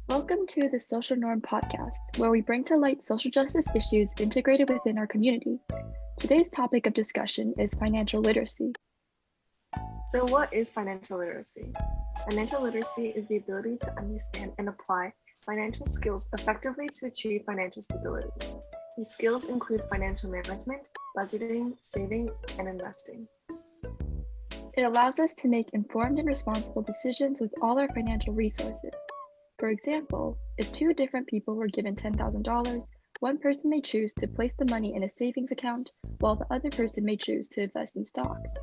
Welcome to the Social Norm podcast, where we bring to light social justice issues integrated within our community. Today's topic of discussion is financial literacy. So what is financial literacy? Financial literacy is the ability to understand and apply financial skills effectively to achieve financial stability. These skills include financial management, budgeting, saving, and investing. It allows us to make informed and responsible decisions with all our financial resources. For example, if two different people were given $10,000, one person may choose to place the money in a savings account, while the other person may choose to invest in stocks.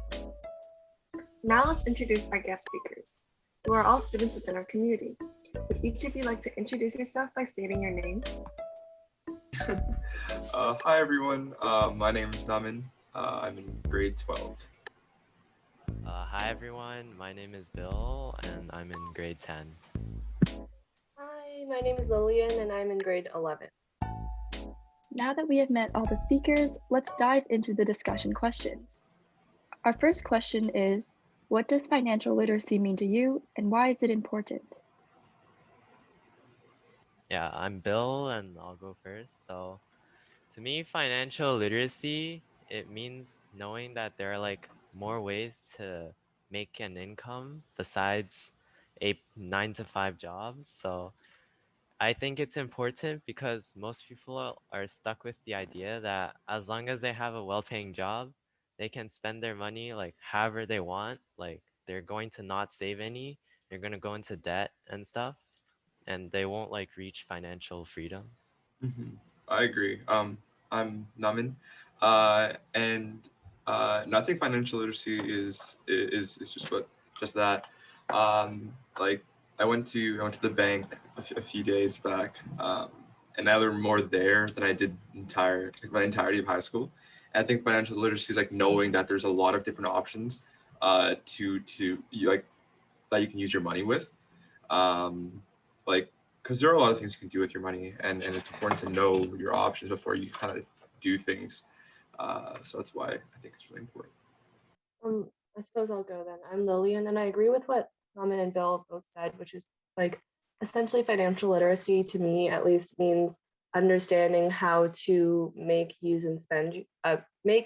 Now let's introduce our guest speakers, who are all students within our community. Would each of you like to introduce yourself by stating your name? Hi everyone, my name is Namin. I'm in grade 12. Hi everyone, my name is Bill and I'm in grade 10. Hi, my name is Lillian and I'm in grade 11. Now that we have met all the speakers, let's dive into the discussion questions. Our first question is, what does financial literacy mean to you and why is it important? Yeah, I'm Bill and I'll go first. So to me, financial literacy, it means knowing that there are like more ways to make an income besides a 9-to-5 job. So I think it's important because most people are stuck with the idea that as long as they have a well-paying job, they can spend their money like however they want. Like they're going to not save any, they're going to go into debt and stuff, and they won't like reach financial freedom. I agree. I'm Namin, and I think financial literacy is just that. Like I went to the bank a few days back, and I learned more there than I did my entirety of high school. And I think financial literacy is like knowing that there's a lot of different options, to you like that you can use your money with, like because there are a lot of things you can do with your money, and it's important to know your options before you kind of do things. So that's why I think it's really important. I suppose I'll go then. I'm Lillian and I agree with what Raman and Bill both said, which is like essentially financial literacy to me at least means understanding how to make,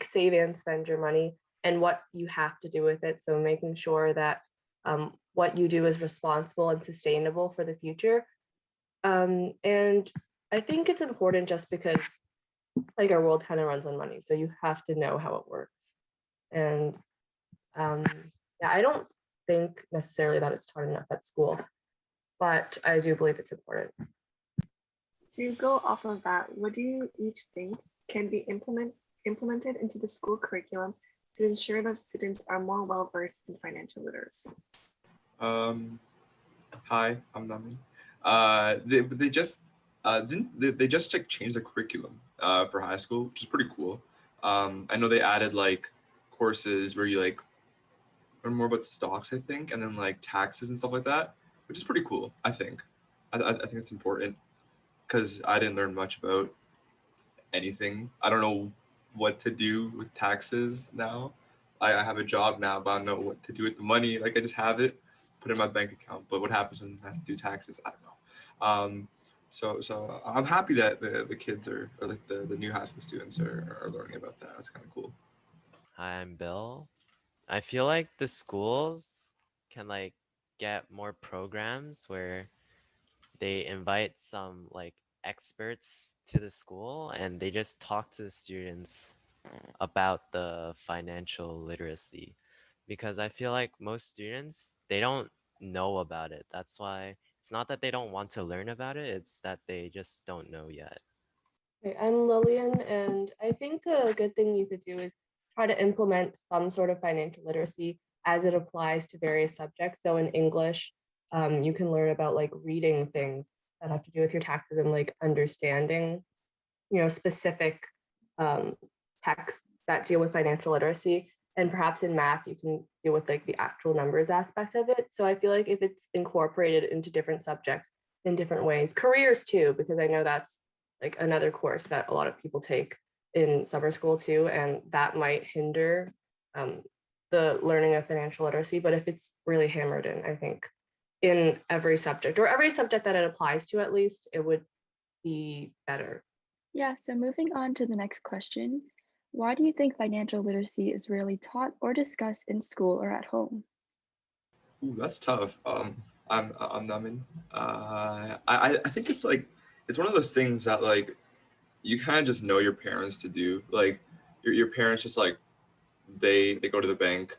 save and spend your money and what you have to do with it. So making sure that what you do is responsible and sustainable for the future. And I think it's important just because like our world kind of runs on money. So you have to know how it works. And yeah, I don't think necessarily that it's taught enough at school, but I do believe it's important. To go off of that, what do you each think can be implemented into the school curriculum to ensure that students are more well-versed in financial literacy? Hi, I'm Namin. They just they just like changed the curriculum for high school, which is pretty cool. I know they added like courses where you like learn more about stocks, I think, and then like taxes and stuff like that, which is pretty cool. I think I think it's important because I didn't learn much about anything. I don't know what to do with taxes now. I have a job now, but I don't know what to do with the money. Like I just have it, put it in my bank account. But what happens when I have to do taxes? I don't know. So I'm happy that the kids or like the new high school students are learning about that. That's kind of cool. Hi, I'm Bill. I feel like the schools can like get more programs where they invite some like experts to the school and they just talk to the students about the financial literacy, because I feel like most students, they don't know about it. That's why it's not that they don't want to learn about it, it's that they just don't know yet. Okay, I'm Lillian, and I think a good thing you could do is try to implement some sort of financial literacy as it applies to various subjects. So in English, you can learn about like reading things that have to do with your taxes and like understanding, specific texts that deal with financial literacy. And perhaps in math, you can deal with like the actual numbers aspect of it. So I feel like if it's incorporated into different subjects in different ways, careers too, because I know that's like another course that a lot of people take in summer school too, and that might hinder the learning of financial literacy, but if it's really hammered in, I think in every subject or every subject that it applies to, at least, it would be better. Yeah, so moving on to the next question. Why do you think financial literacy is rarely taught or discussed in school or at home? Ooh, that's tough. I'm Namin. I think it's like it's one of those things that like you kind of just know your parents to do. Like your parents just like they go to the bank,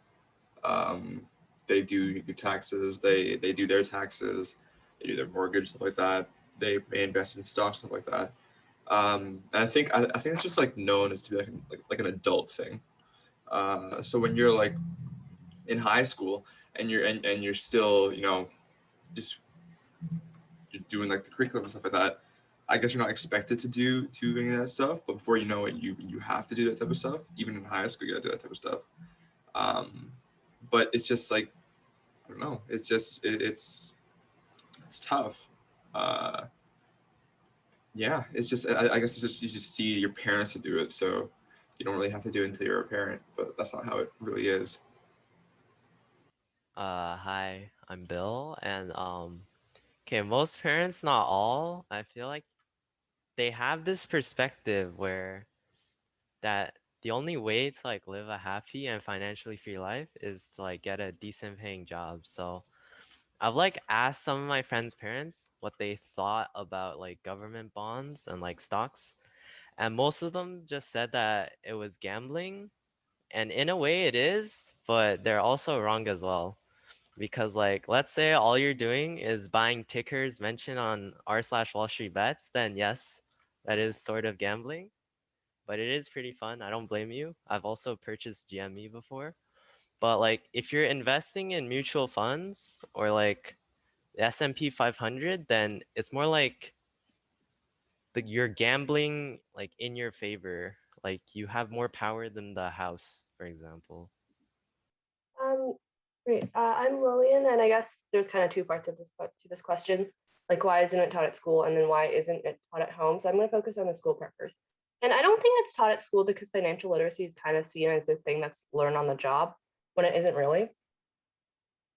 um, they do your taxes, they do their taxes, they do their mortgage stuff like that. They may invest in stocks stuff like that. And I think it's just like known as to be like an adult thing. So when you're like in high school and you're still just you're doing like the curriculum and stuff like that. I guess you're not expected to do any of that stuff, but before you know it, you have to do that type of stuff. Even in high school, you gotta do that type of stuff. Um, but it's just like I don't know. It's just it's tough. Uh, yeah, it's just I guess it's just you just see your parents to do it, so you don't really have to do it until you're a parent. But that's not how it really is. Hi, I'm Bill, and okay, most parents, not all, I feel like they have this perspective where that the only way to like live a happy and financially free life is to like get a decent paying job. So I've like asked some of my friends' parents what they thought about like government bonds and like stocks, and most of them just said that it was gambling, and in a way it is, but they're also wrong as well. Because like let's say all you're doing is buying tickers mentioned on r/Wall Street Bets, then yes, that is sort of gambling, but it is pretty fun. I don't blame you. I've also purchased GME before. But like if you're investing in mutual funds or like the S&P 500, then it's more like you're gambling like in your favor. Like you have more power than the house, for example. Um, Great. I'm Lillian, and I guess there's kind of two parts of this question, like why isn't it taught at school, and then why isn't it taught at home? So I'm going to focus on the school part first. And I don't think it's taught at school because financial literacy is kind of seen as this thing that's learned on the job when it isn't really.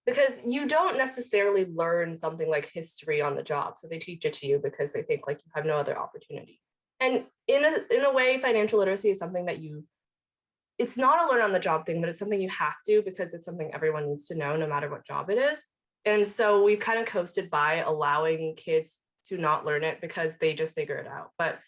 Because you don't necessarily learn something like history on the job, so they teach it to you because they think like you have no other opportunity. And in a way, financial literacy is something that it's not a learn on the job thing, but it's something you have to because it's something everyone needs to know no matter what job it is. And so we've kind of coasted by allowing kids to not learn it because they just figure it out. But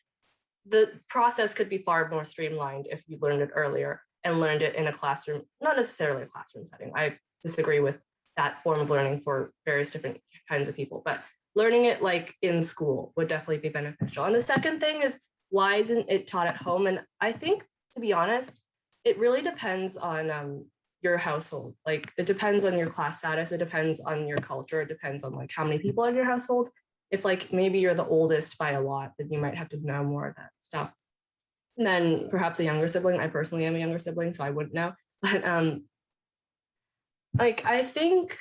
the process could be far more streamlined if you learned it earlier and learned it in a classroom, not necessarily a classroom setting. I disagree with that form of learning for various different kinds of people, but learning it like in school would definitely be beneficial. And the second thing is, why isn't it taught at home? And I think, to be honest, it really depends on your household. Like it depends on your class status. It depends on your culture. It depends on like how many people are in your household. If like maybe you're the oldest by a lot, then you might have to know more of that stuff. And then perhaps a younger sibling. I personally am a younger sibling, so I wouldn't know. But like I think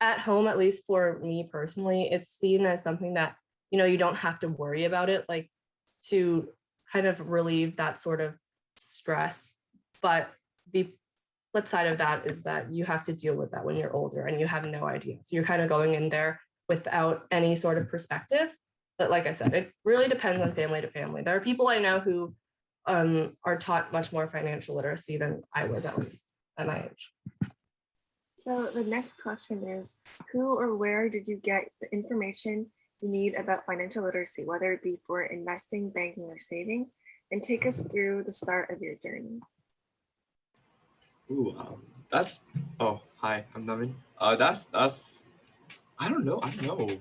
at home, at least for me personally, it's seen as something that you don't have to worry about it, like to kind of relieve that sort of stress. But the flip side of that is that you have to deal with that when you're older and you have no idea. So you're kind of going in there without any sort of perspective. But like I said, it really depends on family to family. There are people I know who are taught much more financial literacy than I was, at least at my age. So the next question is, who or where did you get the information you need about financial literacy, whether it be for investing, banking, or saving? And take us through the start of your journey. Ooh, that's hi, I'm Navin. That's I don't know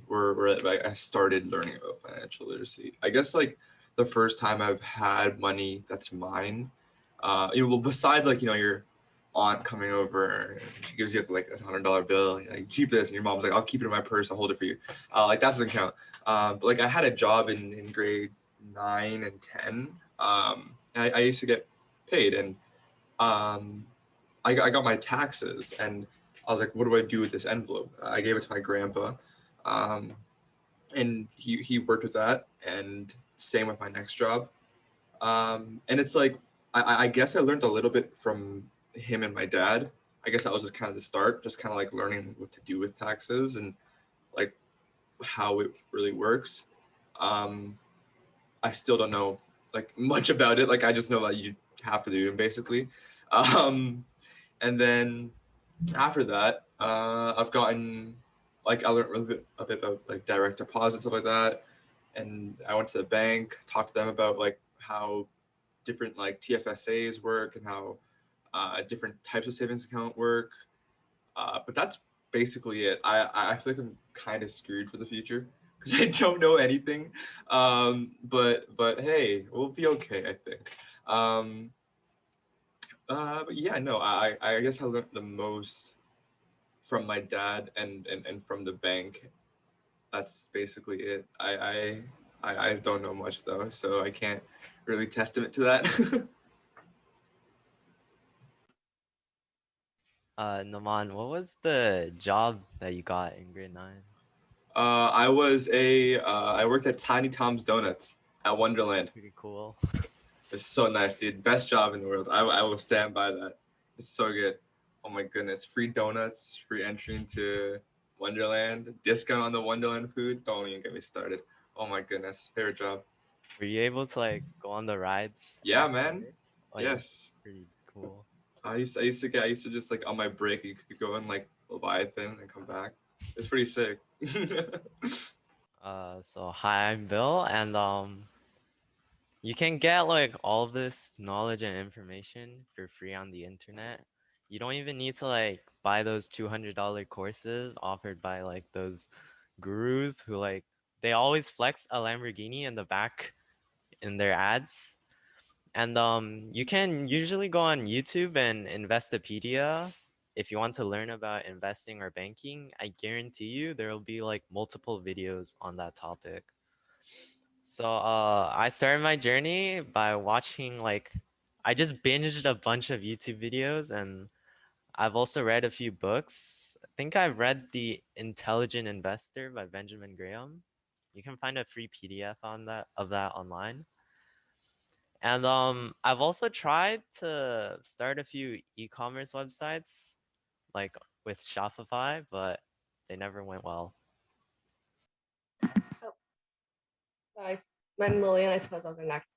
where I started learning about financial literacy. I guess like the first time I've had money that's mine. Well, besides like your aunt coming over and she gives you like $100 bill, like, keep this, and your mom's like, I'll keep it in my purse, I'll hold it for you. Like that doesn't count. But like I had a job in grade 9 and 10. And I used to get paid, and I got my taxes, and I was like, what do I do with this envelope? I gave it to my grandpa, and he worked with that, and same with my next job. And it's like I guess I learned a little bit from him and my dad. I guess that was just kind of the start, just kind of like learning what to do with taxes and like how it really works. Um, I still don't know like much about it. Like I just know that you have to do them basically. Um, and then after that, I've gotten like I learned a bit about like direct deposit stuff like that, and I went to the bank, talked to them about like how different like TFSAs work and how different types of savings account work. But that's basically it. I feel like I'm kind of screwed for the future because I don't know anything. But hey, we'll be okay, I think. Um, but yeah, no, I guess I learned the most from my dad and from the bank. That's basically it. I don't know much though, so I can't really testament to that. Naman, what was the job that you got in grade 9? I worked at Tiny Tom's Donuts at Wonderland. Pretty cool. It's so nice, dude. Best job in the world. I will stand by that. It's so good. Oh my goodness. Free donuts, free entry into Wonderland, discount on the Wonderland food. Don't even get me started. Oh my goodness. Favorite job. Were you able to like go on the rides? Yeah, man. Oh, yeah, Yes. pretty cool. I used to just like on my break, you could go in like Leviathan and come back. It's pretty sick. So hi, I'm Bill, and you can get like all of this knowledge and information for free on the internet. You don't even need to like buy those $200 courses offered by like those gurus who like they always flex a Lamborghini in the back in their ads. And you can usually go on YouTube and Investopedia if you want to learn about investing or banking. I guarantee you there will be like multiple videos on that topic. So I started my journey by watching like I just binged a bunch of YouTube videos, and I've also read a few books. I think I've read The Intelligent Investor by Benjamin Graham. You can find a free PDF on that of that online. And I've also tried to start a few e-commerce websites like with Shopify, but they never went well. I, I'm Lillian. I suppose I'll go next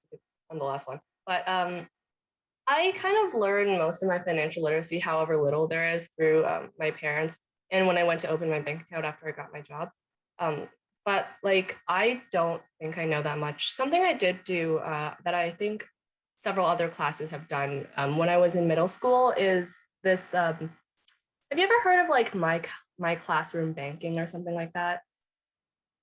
on the last one. But I kind of learned most of my financial literacy, however little there is, through my parents. And when I went to open my bank account after I got my job. Um, but like, I don't think I know that much. Something I did do that I think several other classes have done when I was in middle school is this. Have you ever heard of like my classroom banking or something like that?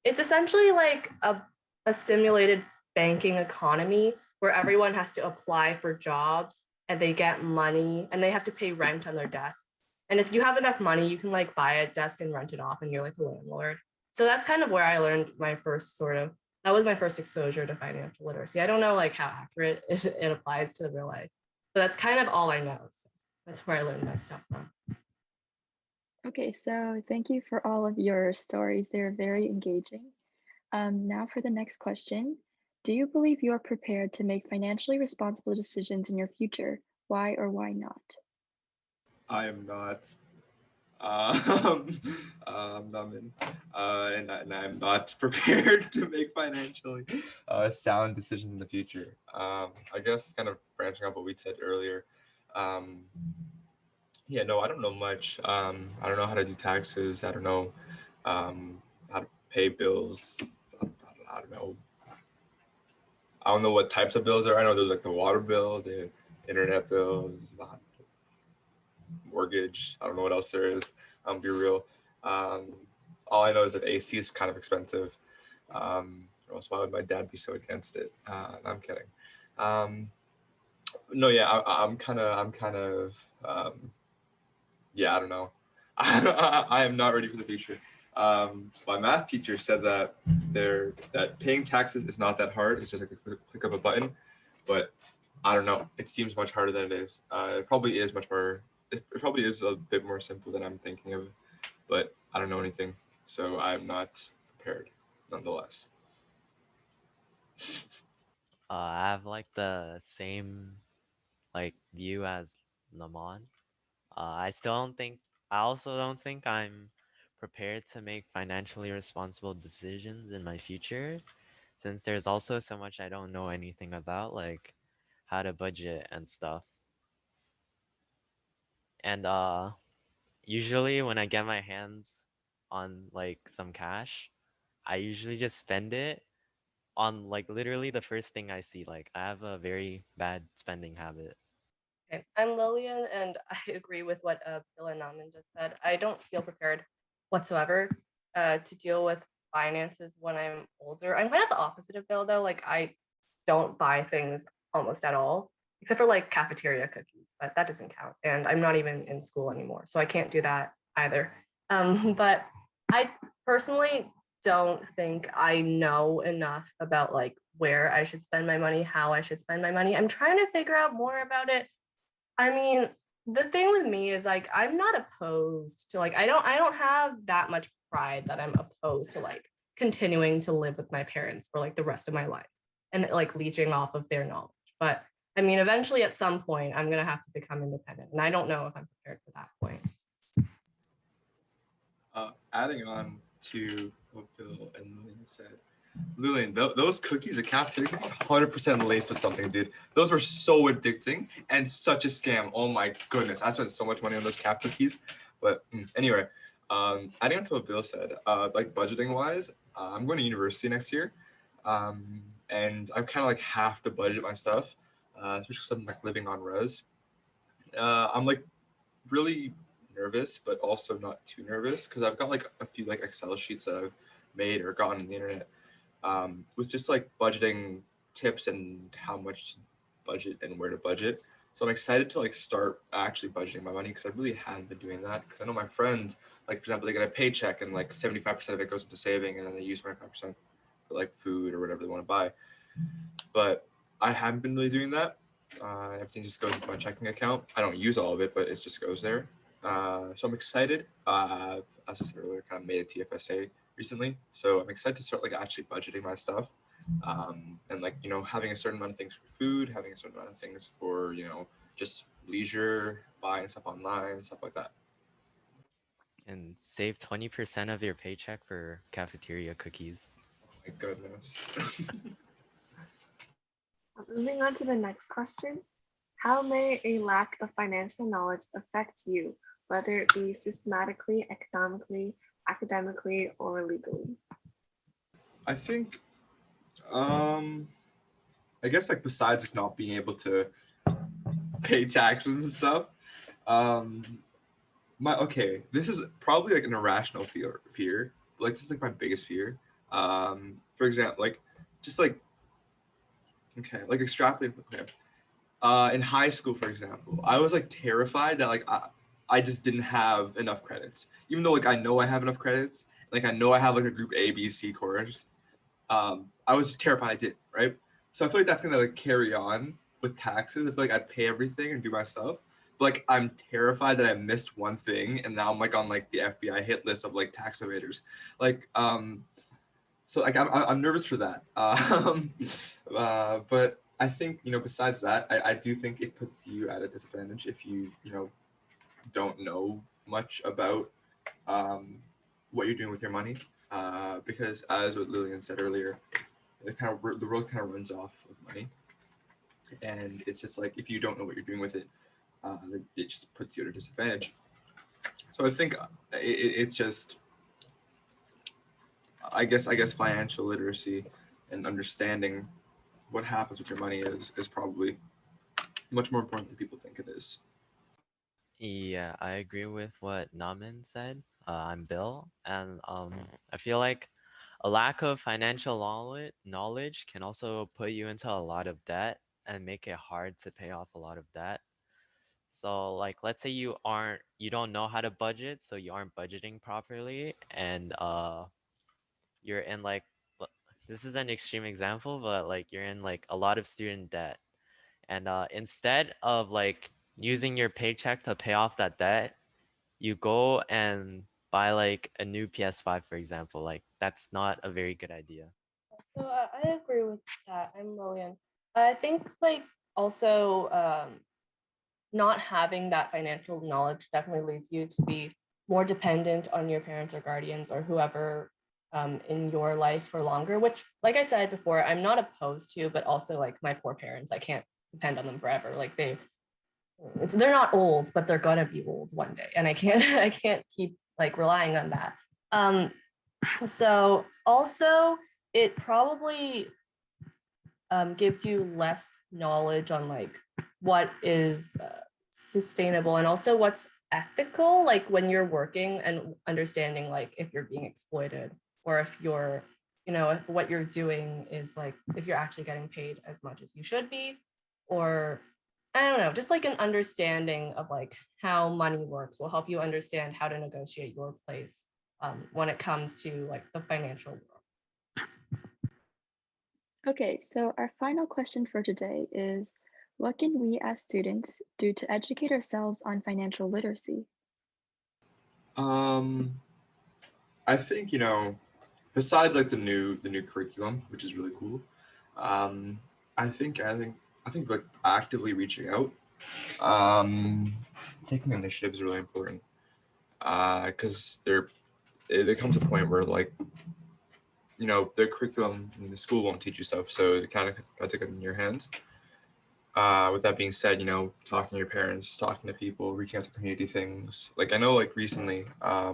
It's essentially like a simulated banking economy where everyone has to apply for jobs and they get money and they have to pay rent on their desks. And if you have enough money, you can like buy a desk and rent it off and you're like a landlord. So that's kind of where I learned my first that was my first exposure to financial literacy. I don't know like how accurate it applies to real life, but that's kind of all I know. So that's where I learned my stuff from. Okay, so thank you for all of your stories. They're very engaging. Now for the next question. Do you believe you are prepared to make financially responsible decisions in your future? Why or why not? I am not. Um, Namin, and I'm not prepared to make financially sound decisions in the future. I guess kind of branching off what we said earlier. Um, yeah, no, I don't know much. I don't know how to do taxes. I don't know how to pay bills. I don't know. I don't know what types of bills are. I know there's like the water bill, the internet bill, there's the mortgage. I don't know what else there is. Be real. Um, all I know is that AC is kind of expensive. Or else why would my dad be so against it? No, I'm kidding. No, yeah, I'm kind of, yeah, I don't know. I am not ready for the future. My math teacher said that that paying taxes is not that hard. It's just like a click of a button, but I don't know. It seems much harder than it is. It probably is much more. It probably is a bit more simple than I'm thinking of, but I don't know anything, so I'm not prepared, nonetheless. I have like the same like view as Naman. I also don't think I'm prepared to make financially responsible decisions in my future, since there's also so much I don't know anything about, like how to budget and stuff. And usually when I get my hands on like some cash, I usually just spend it on like literally the first thing I see. Like I have a very bad spending habit. Okay, I'm Lillian, and I agree with what Bill and Naman just said. I don't feel prepared whatsoever to deal with finances when I'm older. I'm kind of the opposite of Bill, though. Like, I don't buy things almost at all, except for like cafeteria cookies, but that doesn't count. And I'm not even in school anymore, so I can't do that either. But I personally don't think I know enough about like where I should spend my money, how I should spend my money. I'm trying to figure out more about it. I mean, the thing with me is like I'm not opposed to like I don't have that much pride that I'm opposed to like continuing to live with my parents for like the rest of my life and like leeching off of their knowledge. But I mean, eventually at some point I'm gonna have to become independent, and I don't know if I'm prepared for that point. Adding on to what Bill and Lillian said, Lillian, those cookies, the cafeteria cookies, 100% laced with something, dude. Those were so addicting and such a scam. Oh my goodness, I spent so much money on those cap cookies. But anyway, adding on to what Bill said, like budgeting wise, I'm going to university next year, and I kind of like have to budget my stuff, especially because I'm like living on res. I'm like really nervous, but also not too nervous because I've got like a few like Excel sheets that I've made or gotten on the internet, with just like budgeting tips and how much to budget and where to budget. So I'm excited to like start actually budgeting my money because I really hadn't been doing that. Because I know my friends, like for example, they get a paycheck and like 75% of it goes into saving, and then they use 25% for like food or whatever they want to buy. But I haven't been really doing that. Everything just goes into my checking account. I don't use all of it, but it just goes there. So I'm excited. As I said earlier, kind of made a TFSA recently, so I'm excited to start like actually budgeting my stuff, and like having a certain amount of things for food, having a certain amount of things for just leisure, buying stuff online, stuff like that. And save 20% of your paycheck for cafeteria cookies. Oh my goodness. Moving on to the next question. How may a lack of financial knowledge affect you, whether it be systematically, economically, academically, or legally? I think, I guess like besides just not being able to pay taxes and stuff, um, this is probably like an irrational fear. Like this is like my biggest fear. For example, like just like like extrapolate. Okay. In high school, for example, I was like terrified that like I just didn't have enough credits, even though like I know I have enough credits. Like I know I have like a group A, B, C course. I was just terrified I did, right? So I feel like that's gonna like carry on with taxes. I feel like I'd pay everything and do my stuff. But like I'm terrified that I missed one thing and now I'm like on like the FBI hit list of like tax evaders. Like so like I'm nervous for that. But I think besides that, I do think it puts you at a disadvantage if you don't know much about what you're doing with your money, because as what Lillian said earlier, the world kind of runs off of money, and it's just like if you don't know what you're doing with it, it just puts you at a disadvantage. So I think it's just I guess financial literacy and understanding what happens with your money is probably much more important than people think it is. Yeah, I agree with what Naman said. I'm Bill, and I feel like a lack of financial knowledge can also put you into a lot of debt and make it hard to pay off a lot of debt. So like let's say you don't know how to budget, so you aren't budgeting properly, and you're in like this is an extreme example, but like you're in like a lot of student debt, and instead of like using your paycheck to pay off that debt, you go and buy like a new PS5, for example. Like that's not a very good idea. So I agree with that. I'm Lillian. I think like also not having that financial knowledge definitely leads you to be more dependent on your parents or guardians or whoever in your life for longer, which, like I said before, I'm not opposed to, but also like my poor parents, I can't depend on them forever. Like they're not old, but they're gonna be old one day, and I can't keep like relying on that. So also it probably gives you less knowledge on like what is sustainable and also what's ethical, like when you're working and understanding like if you're being exploited or if you're, if what you're doing is like if you're actually getting paid as much as you should be, or I don't know, just like an understanding of like how money works will help you understand how to negotiate your place when it comes to like the financial world. Okay, so our final question for today is, what can we as students do to educate ourselves on financial literacy? I think, besides like the new curriculum, which is really cool, I think like actively reaching out, taking initiative is really important. Because there comes a point where like, the curriculum in the school won't teach you stuff, so it kind of got to get in your hands. With that being said, talking to your parents, talking to people, reaching out to community things. Like I know, like recently, I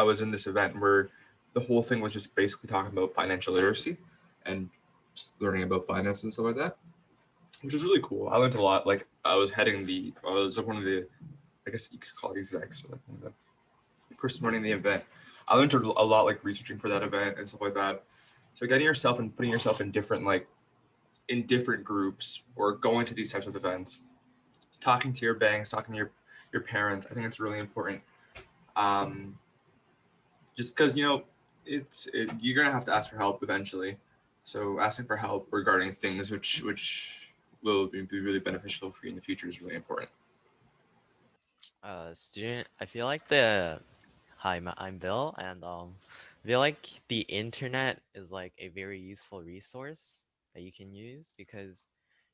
was in this event where the whole thing was just basically talking about financial literacy and just learning about finance and stuff like that, which was really cool. I learned a lot. Like I was like one of the, I guess you could call it execs, or like one of the person running the event. I learned a lot, like researching for that event and stuff like that. So getting yourself and putting yourself in different groups or going to these types of events, talking to your banks, talking to your parents, I think it's really important. Just because you're gonna have to ask for help eventually, so asking for help regarding things which will be really beneficial for you in the future is really important. Student, I feel like I'm Bill, and I feel like the internet is like a very useful resource that you can use because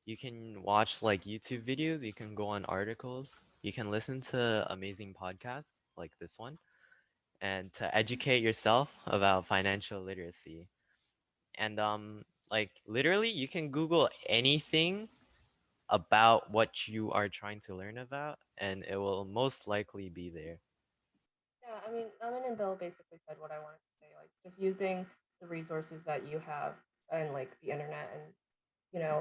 you can watch like YouTube videos, you can go on articles, you can listen to amazing podcasts like this one, and to educate yourself about financial literacy. And like literally, you can Google anything about what you are trying to learn about, and it will most likely be there. Yeah, I mean, Amin and Bill basically said what I wanted to say, like just using the resources that you have and like the internet and,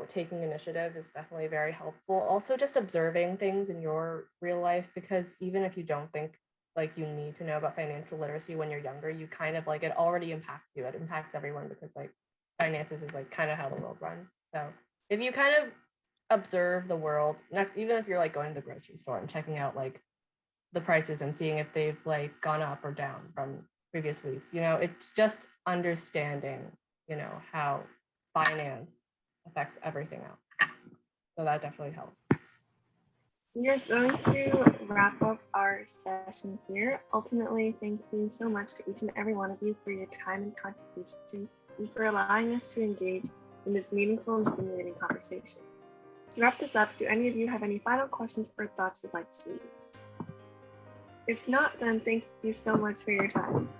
taking initiative is definitely very helpful. Also, just observing things in your real life, because even if you don't think like you need to know about financial literacy when you're younger, you kind of like it already impacts you. It impacts everyone because like finances is like kind of how the world runs. So if you kind of observe the world, not, even if you're like going to the grocery store and checking out like the prices and seeing if they've like gone up or down from previous weeks. It's just understanding, how finance affects everything else. So that definitely helps. We are going to wrap up our session here. Ultimately, thank you so much to each and every one of you for your time and contributions and for allowing us to engage in this meaningful and stimulating conversation. To wrap this up, do any of you have any final questions or thoughts you'd like to leave? If not, then thank you so much for your time.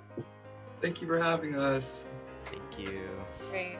Thank you for having us. Thank you. Great.